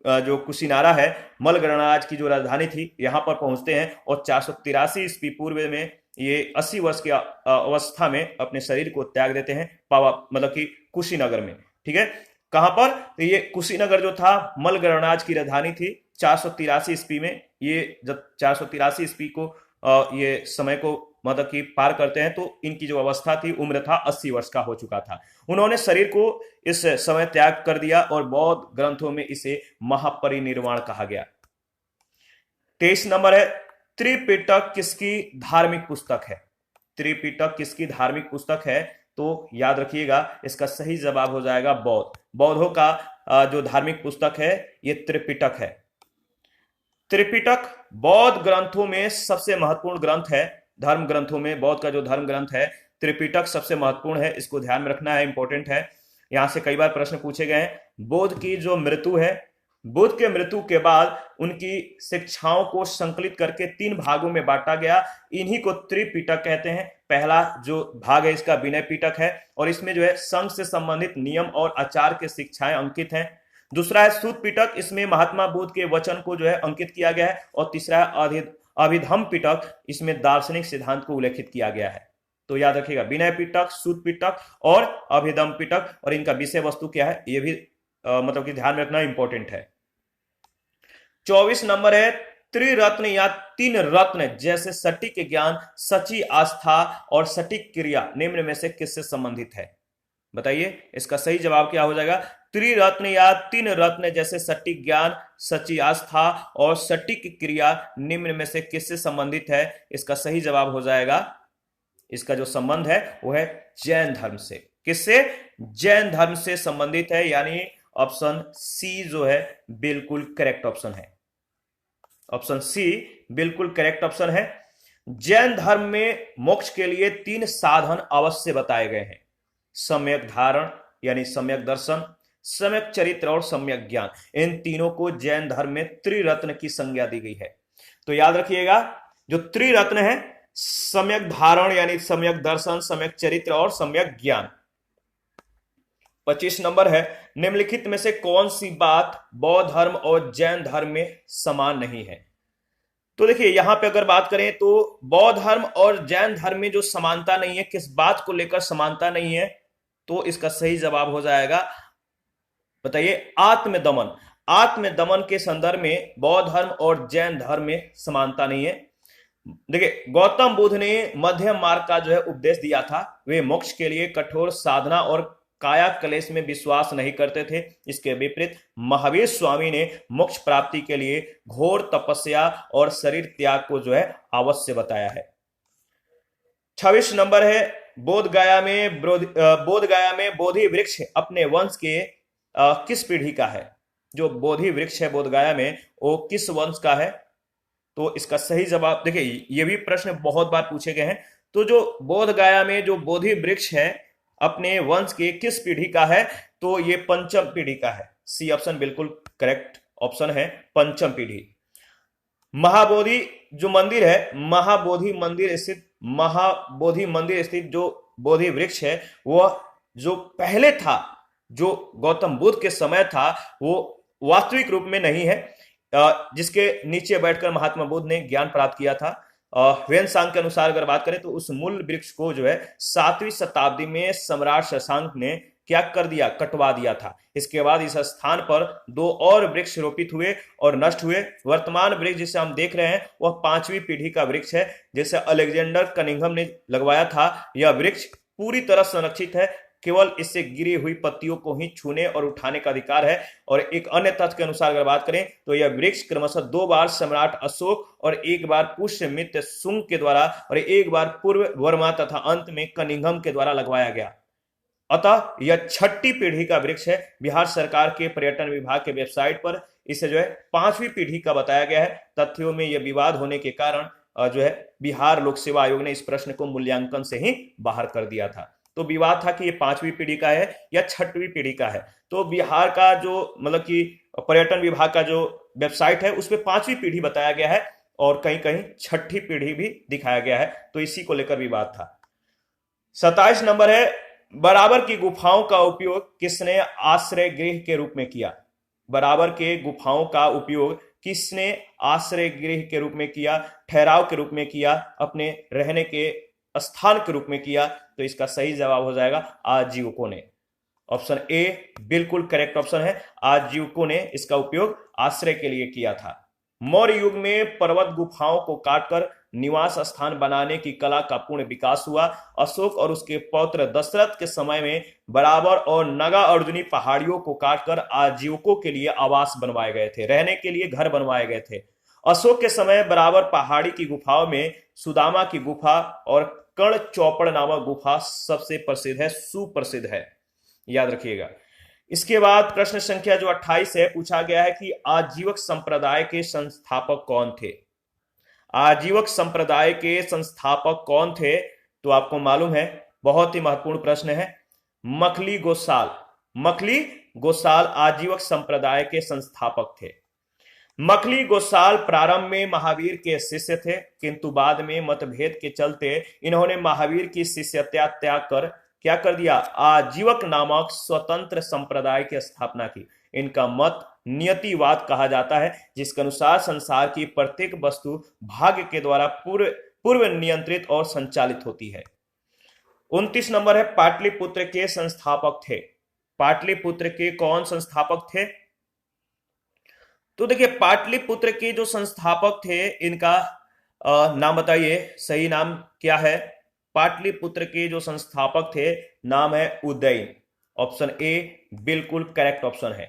जो कुशीनारा है मल गणराज्य की जो राजधानी थी यहां पर पहुंचते हैं, और 483 ईस्वी पूर्व में ये 80 वर्ष की अवस्था में अपने शरीर को त्याग देते हैं, पावा मतलब कि कुशीनगर में, ठीक है। कहां पर, तो ये कुशीनगर जो था मल गणराज्य की राजधानी थी। 483 ईस्वी में, ये जब 483 ईस्वी को ये समय को मतलब कि पार करते हैं, तो इनकी जो अवस्था थी, उम्र था 80 वर्ष का हो चुका था। उन्होंने शरीर को इस समय त्याग कर दिया, और बौद्ध ग्रंथों में इसे महापरिनिर्वाण कहा गया। 23 नंबर है, त्रिपिटक किसकी धार्मिक पुस्तक है? त्रिपिटक किसकी धार्मिक पुस्तक है? तो याद रखिएगा इसका सही जवाब हो जाएगा बौद्ध। बौद्धों का जो धार्मिक पुस्तक है ये त्रिपिटक है। त्रिपिटक बौद्ध ग्रंथों में सबसे महत्वपूर्ण ग्रंथ है। धर्म ग्रंथों में बौद्ध का जो धर्म ग्रंथ है त्रिपिटक सबसे महत्वपूर्ण है, इसको ध्यान में रखना है, इंपॉर्टेंट है। यहां से कई बार प्रश्न पूछे गए हैं। बुद्ध की जो मृत्यु है, बुद्ध के मृत्यु के बाद उनकी शिक्षाओं को संकलित करके 3 भागों में बांटा गया। इन्हीं को त्रिपिटक कहते हैं। पहला जो भाग है इसका विनय पिटक है, और इसमें जो है संघ से संबंधित नियम और आचार के शिक्षाएं अंकित हैं। दूसरा है सूत पिटक, इसमें महात्मा बुद्ध के वचन को जो है अंकित किया गया है। और तीसरा है अभिधम पिटक, इसमें दार्शनिक सिद्धांत को उल्लेखित किया गया है। तो याद रखिएगा विनय पिटक, सूत पिटक और अभिधम पिटक, और इनका विषय वस्तु क्या है ये भी मतलब कि ध्यान में रखना इंपॉर्टेंट है। 24 नंबर है, त्रिरत्न या 3 रत्न जैसे सटीक ज्ञान, सच्ची आस्था और सटीक क्रिया निम्न में से किससे संबंधित है? बताइए इसका सही जवाब क्या हो जाएगा। त्रिरत्न या 3 रत्न जैसे सटीक ज्ञान, सच्ची आस्था और सटीक क्रिया निम्न में से किससे संबंधित है? इसका सही जवाब हो जाएगा, इसका जो संबंध है वो है जैन धर्म से। किससे? जैन धर्म से संबंधित है, यानी ऑप्शन सी जो है बिल्कुल करेक्ट ऑप्शन है। ऑप्शन सी बिल्कुल करेक्ट ऑप्शन है। जैन धर्म में मोक्ष के लिए 3 साधन अवश्य बताए गए हैं। सम्यक धारण यानी सम्यक दर्शन, सम्यक चरित्र और सम्यक ज्ञान। इन तीनों को जैन धर्म में त्रिरत्न की संज्ञा दी गई है। तो याद रखिएगा जो त्रिरत्न है, सम्यक धारण यानी सम्यक दर्शन, सम्यक चरित्र और सम्यक ज्ञान। 25 नंबर है, निम्नलिखित में से कौन सी बात बौद्ध धर्म और जैन धर्म में समान नहीं है? तो देखिए यहां पे अगर बात करें तो बौद्ध धर्म और जैन धर्म में जो समानता नहीं है, किस बात को लेकर समानता नहीं है, तो इसका सही जवाब हो जाएगा, बताइए, आत्मदमन। आत्मदमन के संदर्भ में बौद्ध धर्म और जैन धर्म में समानता नहीं है। देखिए गौतम बुद्ध ने मध्यम मार्ग का जो है उपदेश दिया था। वे मोक्ष के लिए कठोर साधना और काया क्लेश में विश्वास नहीं करते थे। इसके विपरीत महावीर स्वामी ने मोक्ष प्राप्ति के लिए घोर तपस्या और शरीर त्याग को जो है अवश्य बताया है। 26 नंबर है, बोधगया में बोधि वृक्ष अपने वंश के किस पीढ़ी का है? जो बोधि वृक्ष है बोधगया में वो किस वंश का है? तो इसका सही जवाब, देखिए ये भी प्रश्न बहुत बार पूछे गए हैं। तो जो बोधगया में जो बोधि वृक्ष है अपने वंश के किस पीढ़ी का है? तो ये पंचम पीढ़ी का है। सी ऑप्शन बिल्कुल करेक्ट ऑप्शन है, पंचम पीढ़ी। महाबोधि जो मंदिर है, महाबोधि मंदिर स्थित जो बोधि वृक्ष है वह जो पहले था, जो गौतम बुद्ध के समय था, वो वास्तविक रूप में नहीं है, जिसके नीचे बैठकर महात्मा बुद्ध ने ज्ञान प्राप्त किया था। ह्वेनसांग के अनुसार अगर बात करें तो उस मूल वृक्ष को जो है 7वीं शताब्दी में सम्राट शशांक ने क्या कर दिया, कटवा दिया था। इसके बाद इस स्थान पर 2 और वृक्ष रोपित हुए और नष्ट हुए। वर्तमान वृक्ष जिसे हम देख रहे हैं वह 5वीं पीढ़ी का वृक्ष है, जिसे अलेक्जेंडर कनिंघम ने लगवाया था। यह वृक्ष पूरी तरह संरक्षित है, केवल इससे गिरी हुई पत्तियों को ही छूने और उठाने का अधिकार है। और एक अन्य तथ्य के अनुसार अगर बात करें तो यह वृक्ष क्रमशः 2 बार सम्राट अशोक और 1 बार पुष्यमित्र शुंग के द्वारा और 1 बार पूर्व वर्मा तथा अंत में कनिंघम के द्वारा लगवाया गया। अतः यह 6ठी पीढ़ी का वृक्ष है। बिहार सरकार के पर्यटन विभाग के वेबसाइट पर इसे जो है 5वीं पीढ़ी का बताया गया है। तथ्यों में यह विवाद होने के कारण जो है बिहार लोक सेवा आयोग ने इस प्रश्न को मूल्यांकन से ही बाहर कर दिया था। तो विवाद था कि ये 5वीं पीढ़ी का है या 6वीं पीढ़ी का है। तो बिहार का जो मतलब कि पर्यटन विभाग का जो वेबसाइट है उस पर 5वीं पीढ़ी बताया गया है और कहीं कहीं 6ठी पीढ़ी भी दिखाया गया है, तो इसी को लेकर विवाद था। 27 नंबर है, बराबर की गुफाओं का उपयोग किसने आश्रय गृह के रूप में किया? बराबर के गुफाओं का उपयोग किसने आश्रय गृह के रूप में किया, ठहराव के रूप में किया, अपने रहने के स्थान के रूप में किया? तो इसका सही जवाब हो जाएगा आजीविकों ने। ऑप्शन ए बिल्कुल करेक्ट ऑप्शन है, आजीविकों ने इसका उपयोग आश्रय के लिए किया था। मौर्य युग में पर्वत गुफाओं को काटकर निवास स्थान बनाने की कला का पूर्ण विकास हुआ। अशोक और उसके पौत्र दशरथ के समय में बराबर और नगा अर्जुनी पहाड़ियों को काटकर आजीविकों के लिए आवास बनवाए गए थे, रहने के लिए घर बनवाए गए थे। अशोक के समय बराबर पहाड़ी की गुफाओं में सुदामा की गुफा और कर्ण चौपड़ नामक गुफा सबसे प्रसिद्ध है, सुप्रसिद्ध है, याद रखिएगा। इसके बाद प्रश्न संख्या जो 28 है, पूछा गया है कि आजीवक संप्रदाय के संस्थापक कौन थे? आजीवक संप्रदाय के संस्थापक कौन थे? तो आपको मालूम है, बहुत ही महत्वपूर्ण प्रश्न है, मखली गोसाल। मखली गोसाल आजीवक संप्रदाय के संस्थापक थे। मखली गोसाल प्रारंभ में महावीर के शिष्य थे, किंतु बाद में मतभेद के चलते इन्होंने महावीर की शिष्यता त्याग कर क्या कर दिया, आजीवक नामक स्वतंत्र संप्रदाय की स्थापना की। इनका मत नियतिवाद कहा जाता है, जिसके अनुसार संसार की प्रत्येक वस्तु भाग्य के द्वारा पूर्व नियंत्रित और संचालित होती है। 29 नंबर है, पाटलिपुत्र के संस्थापक थे। पाटलिपुत्र के कौन संस्थापक थे? तो देखिए, पाटलिपुत्र के जो संस्थापक थे इनका नाम बताइए, सही नाम क्या है? पाटलिपुत्र के जो संस्थापक थे नाम है उदयन। ऑप्शन ए बिल्कुल करेक्ट ऑप्शन है।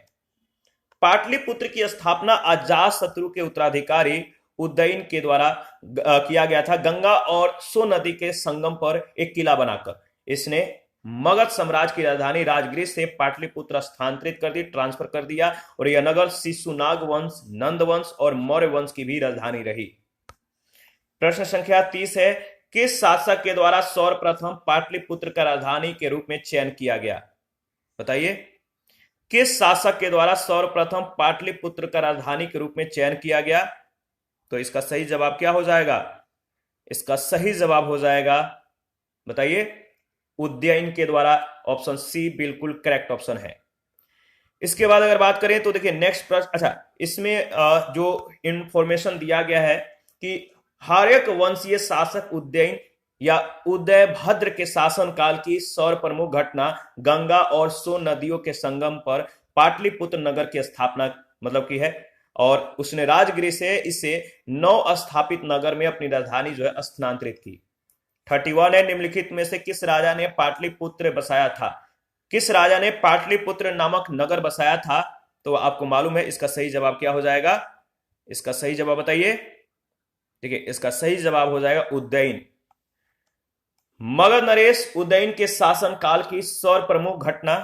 पाटलिपुत्र की स्थापना अजातशत्रु के उत्तराधिकारी उदयन के द्वारा किया गया था, गंगा और सो नदी के संगम पर एक किला बनाकर। इसने मगध साम्राज्य की राजधानी राजगृह से पाटलिपुत्र स्थानांतरित कर दी, ट्रांसफर कर दिया, और यह नगर शिशुनाग वंश, नंद वंश और मौर्य वंश की भी राजधानी रही। प्रश्न संख्या 30 है, किस शासक के द्वारा सर्वप्रथम पाटलिपुत्र का राजधानी के रूप में चयन किया गया? बताइए, किस शासक के द्वारा सर्वप्रथम पाटलिपुत्र का राजधानी के रूप में चयन किया गया? तो इसका सही जवाब क्या हो जाएगा? इसका सही जवाब हो जाएगा, बताइए, उदयन के द्वारा। ऑप्शन सी बिल्कुल करेक्ट ऑप्शन है। इसके बाद अगर बात करें तो देखिए नेक्स्ट प्रश्न, अच्छा इसमें जो इंफॉर्मेशन दिया गया है कि हार्यक वंशीय शासक उदयन या उदयभद्र के शासनकाल की सर्वप्रमुख घटना गंगा और सोन नदियों के संगम पर पाटलिपुत्र नगर की स्थापना मतलब की है, और उसने राजगृह से इसे नव स्थापित नगर में अपनी राजधानी जो है स्थानांतरित की। 31 है, निम्नलिखित में से किस राजा ने पाटलिपुत्र बसाया था? किस राजा ने पाटलिपुत्र नामक नगर बसाया था? तो आपको मालूम है इसका सही जवाब क्या हो जाएगा? इसका सही जवाब बताइए। ठीक है, इसका सही जवाब हो जाएगा उदयन। मगध नरेश उदयन के शासन काल की सर्वप्रमुख घटना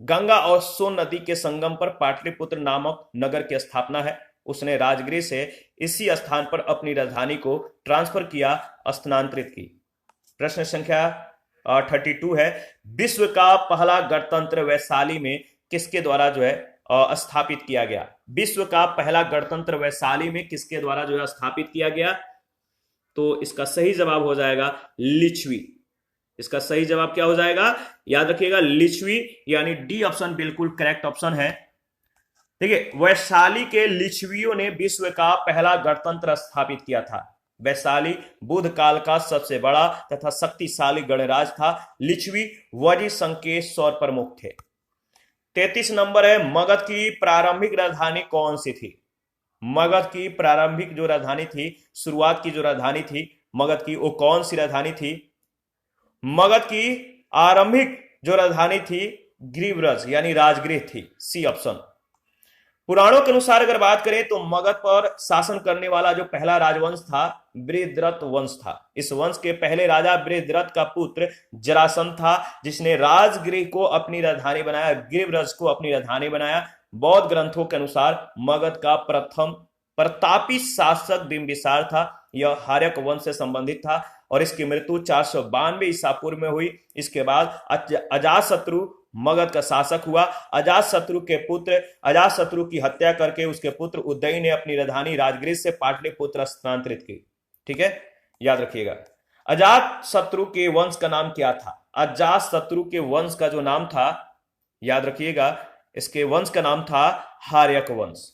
गंगा और सोन नदी के संगम पर पाटलिपुत्र नामक नगर की स्थापना है। उसने राजगृह से इसी स्थान पर अपनी राजधानी को ट्रांसफर किया, स्थानांतरित की। प्रश्न संख्या 32 है, विश्व का पहला गणतंत्र वैशाली में किसके द्वारा जो है स्थापित किया गया? विश्व का पहला गणतंत्र वैशाली में किसके द्वारा जो है स्थापित किया गया? तो इसका सही जवाब हो जाएगा लिच्छवी। इसका सही जवाब क्या हो जाएगा? याद रखिएगा, लिच्छवी, यानी डी ऑप्शन बिल्कुल करेक्ट ऑप्शन है। देखिए, वैशाली के लिच्छवियों ने विश्व का पहला गणतंत्र स्थापित किया था। वैशाली बुद्ध काल का सबसे बड़ा तथा शक्तिशाली गणराज्य था। लिच्छवी वजी संघ के 100 प्रमुख थे। 33 नंबर है, मगध की प्रारंभिक राजधानी कौन सी थी? मगध की प्रारंभिक जो राजधानी थी, शुरुआत की जो राजधानी थी मगध की, वो कौन सी राजधानी थी? मगध की आरंभिक जो राजधानी थी गिरिव्रज यानी राजगृह थी, सी ऑप्शन। पुराणों के अनुसार अगर बात करें तो मगध पर शासन करने वाला जो पहला राजवंश था बृहद्रथ वंश था। इस वंश के पहले राजा बृहद्रथ का पुत्र जरासंध था, जिसने राजगृह को अपनी राजधानी बनाया, गिरिव्रज को अपनी राजधानी बनाया। बौद्ध ग्रंथों के अनुसार मगध का प्रथम प्रतापी शासक बिंबिसार था। यह हार्यक वंश से संबंधित था और इसकी मृत्यु 492 ईसा पूर्व में हुई। इसके बाद अजातशत्रु मगध का शासक हुआ। अजातशत्रु के पुत्र अजातशत्रु की हत्या करके उसके पुत्र उदय ने अपनी राजधानी राजगृह से पाटलिपुत्र स्थानांतरित की। ठीक है, याद रखिएगा। अजातशत्रु के वंश का नाम क्या था? अजातशत्रु के वंश का जो नाम था, याद रखिएगा, इसके वंश का नाम था हार्यक वंश।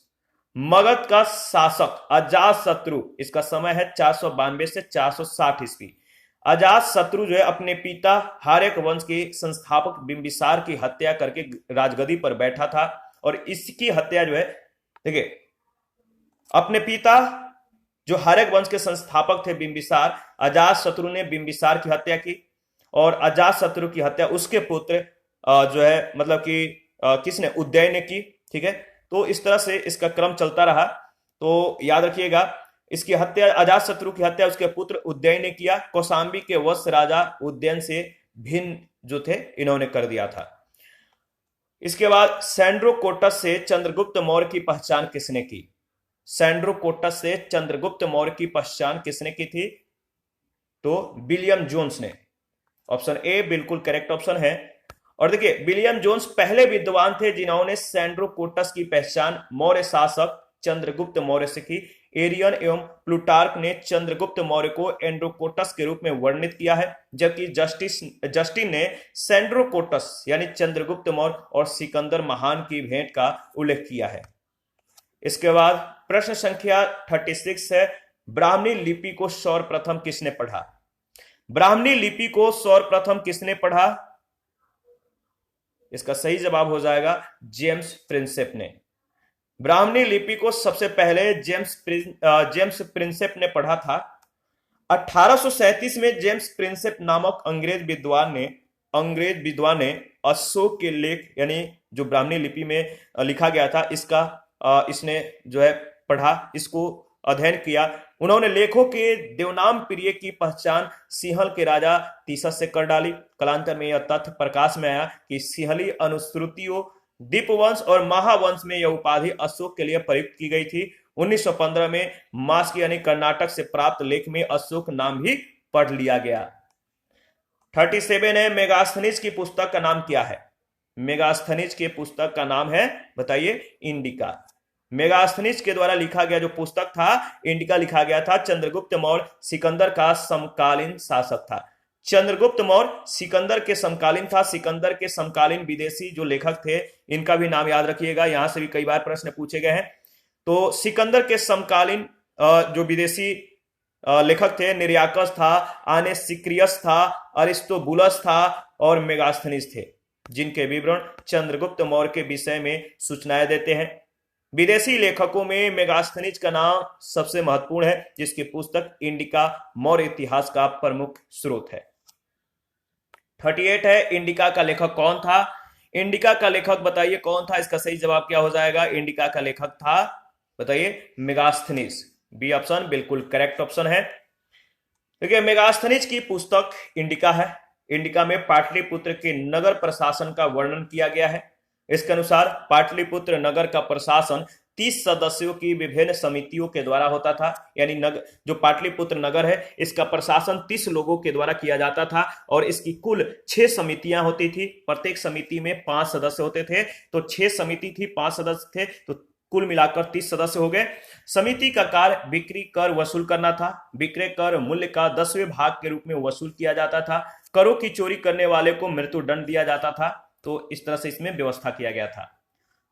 मगध का शासक अजातशत्रु, इसका समय है 492 से 460 ईस्वी। अजातशत्रु जो है अपने पिता हार्यक वंश के संस्थापक बिंबिसार की हत्या करके राजगद्दी पर बैठा था और इसकी हत्या जो है, देखिए, अपने पिता जो हार्यक वंश के संस्थापक थे बिंबिसार, अजातशत्रु ने बिंबिसार की हत्या की और अजातशत्रु की हत्या उसके पुत्र जो है मतलब कि किसने, उदय ने की। ठीक है, तो इस तरह से इसका क्रम चलता रहा। तो याद रखिएगा, इसकी हत्या, अजातशत्रु की हत्या उसके पुत्र उदय ने किया। कौशांबी के वंश राजा उदयन से भिन्न जो थे इन्होंने कर दिया था। इसके बाद सैंड्रोकोटस से चंद्रगुप्त मौर्य की पहचान किसने की? सैंड्रोकोटस से चंद्रगुप्त मौर्य की पहचान किसने की थी? तो विलियम जोन्स ने। ऑप्शन ए बिल्कुल करेक्ट ऑप्शन है। और देखिए, विलियम जोन्स पहले विद्वान थे जिन्होंने सैंड्रोकोटस की पहचान मौर्य शासक चंद्रगुप्त मौर्य से की। एरियन एवं प्लूटार्क ने चंद्रगुप्त मौर्य को एंड्रोकोटस के रूप में वर्णित किया है, जबकि जस्टिन ने सैंड्रोकोटस यानी चंद्रगुप्त मौर्य और सिकंदर महान की भेंट का उल्लेख किया है। इसके बाद प्रश्न संख्या 36 है, ब्राह्मणी लिपि को सर्वप्रथम किसने पढ़ा? ब्राह्मणी लिपि को सर्वप्रथम किसने पढ़ा? इसका सही जवाब हो जाएगा जेम्स प्रिंसेप ने। ब्राह्मणी लिपि को सबसे पहले जेम्स प्रिंसेप ने पढ़ा था। 1837 में जेम्स प्रिंसेप नामक अंग्रेज विद्वान ने अशोक के लेख यानी जो ब्राह्मणी लिपि में लिखा गया था इसने जो है पढ़ा, इसको अध्ययन किया। उन्होंने लेखों के देवनाम प्रिय की पहचान सिंहल के राजा तीसस से कर डाली। कालांतर में यह तथ्य प्रकाश में आया कि सिंहली अनुश्रुतियों, दीपवंश और महावंश में यह उपाधि अशोक के लिए प्रयुक्त की गई थी। 1915 में मास्की यानी कर्नाटक से प्राप्त लेख में अशोक नाम भी पढ़ लिया गया। 37 है, मेगास्थनीज की पुस्तक का नाम क्या है? मेगास्थनीज के पुस्तक का नाम है, बताइए, इंडिका। मेगास्थनीज के द्वारा लिखा गया जो पुस्तक था इंडिका लिखा गया था। चंद्रगुप्त मौर्य सिकंदर का समकालीन शासक था। चंद्रगुप्त मौर्य सिकंदर के समकालीन था। सिकंदर के समकालीन विदेशी जो लेखक थे इनका भी नाम याद रखिएगा, यहां से भी कई बार प्रश्न पूछे गए हैं। तो सिकंदर के समकालीन जो विदेशी लेखक थे, निर्याकस था, आनेसिक्रियस था, अरिस्टोबुलस था और मेगास्थनीज थे, जिनके विवरण चंद्रगुप्त मौर्य के विषय में सूचनाएं देते हैं। विदेशी लेखकों में मेगास्थनीज का नाम सबसे महत्वपूर्ण है, जिसकी पुस्तक इंडिका मौर्य इतिहास का प्रमुख स्रोत है। 38 है, इंडिका का लेखक कौन था? इंडिका का लेखक बताइए कौन था? इसका सही जवाब क्या हो जाएगा? इंडिका का लेखक था, बताइए, मेगास्थनीज। बी ऑप्शन बिल्कुल करेक्ट ऑप्शन है। देखिए, मेगास्थनीज की पुस्तक इंडिका है। इंडिका में पाटलिपुत्र के नगर प्रशासन का वर्णन किया गया है। इसके अनुसार पाटलिपुत्र नगर का प्रशासन 30 सदस्यों की विभिन्न समितियों के द्वारा होता था। यानी जो पाटलिपुत्र नगर है इसका प्रशासन 30 लोगों के द्वारा किया जाता था और इसकी कुल 6 समितियां होती थी। प्रत्येक समिति में 5 सदस्य होते थे, तो 6 समिति थी, 5 सदस्य थे, तो कुल मिलाकर 30 सदस्य हो गए। समिति का कार्य बिक्री कर वसूल करना था। विक्रय कर मूल्य का 10वें भाग के रूप में वसूल किया जाता था। करों की चोरी करने वाले को मृत्युदंड दिया जाता था। तो इस तरह से इसमें व्यवस्था किया गया था।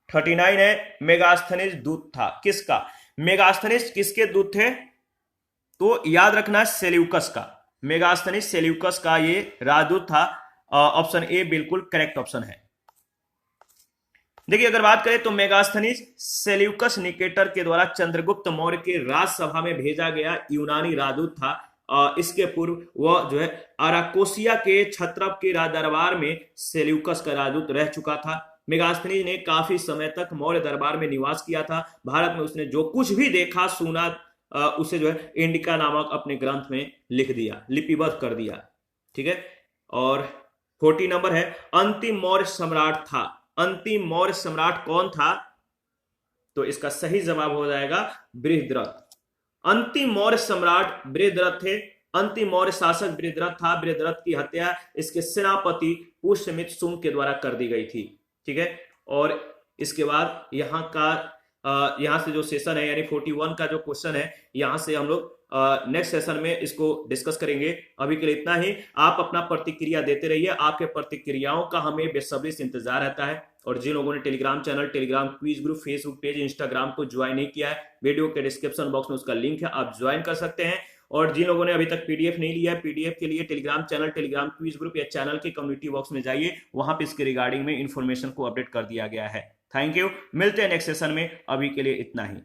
39 है, मेगास्थनीज दूत था किसका? मेगास्थनीज किसके दूत थे? तो याद रखना, सेल्यूकस का। मेगास्थनीज सेल्यूकस का ये राजदूत था। ऑप्शन ए बिल्कुल करेक्ट ऑप्शन है। देखिए, अगर बात करें तो मेगास्थनीज सेल्यूकस निकेटर के द्वारा चंद्रगुप्त मौर्य के राजसभा में भेजा गया यूनानी राजदूत था। इसके पूर्व वह जो है अराकोसिया के छत्रप के दरबार में सेल्यूकस का राजदूत रह चुका था। मेगास्थनीज ने काफी समय तक मौर्य दरबार में निवास किया था। भारत में उसने जो कुछ भी देखा सुना उसे जो है इंडिका नामक अपने ग्रंथ में लिख दिया, लिपिबद्ध कर दिया। ठीक है। और 40 नंबर है, अंतिम मौर्य सम्राट था। अंतिम मौर्य सम्राट कौन था? तो इसका सही जवाब हो जाएगा बृहद्रथ। अंतिम मौर्य सम्राट बृहद्रथ थे। अंतिम मौर्य शासक बृहद्रथ था। बृहद्रथ की हत्या इसके सेनापति पुष्यमित्र शुंग के द्वारा कर दी गई थी। ठीक है। और इसके बाद यहां से जो सेशन है यानी 41 का जो क्वेश्चन है, यहां से हम लोग नेक्स्ट सेशन में इसको डिस्कस करेंगे। अभी के लिए इतना ही। आप अपना प्रतिक्रिया देते रहिए। आपके प्रतिक्रियाओं का हमें बेसब्री से इंतजार रहता है। और जिन लोगों ने Telegram channel, Telegram quiz group, Facebook page, Instagram को ज्वाइन नहीं किया है, वीडियो के डिस्क्रिप्शन बॉक्स में उसका लिंक है, आप ज्वाइन कर सकते हैं। और जिन लोगों ने अभी तक पीडीएफ नहीं लिया है, पीडीएफ के लिए Telegram channel, Telegram quiz group या चैनल के कम्युनिटी बॉक्स में जाइए, वहां पे इसके रिगार्डिंग में इंफॉर्मेशन को अपडेट कर दिया गया है। Thank you. मिलते हैं नेक्स्ट सेशन में। अभी के लिए इतना ही।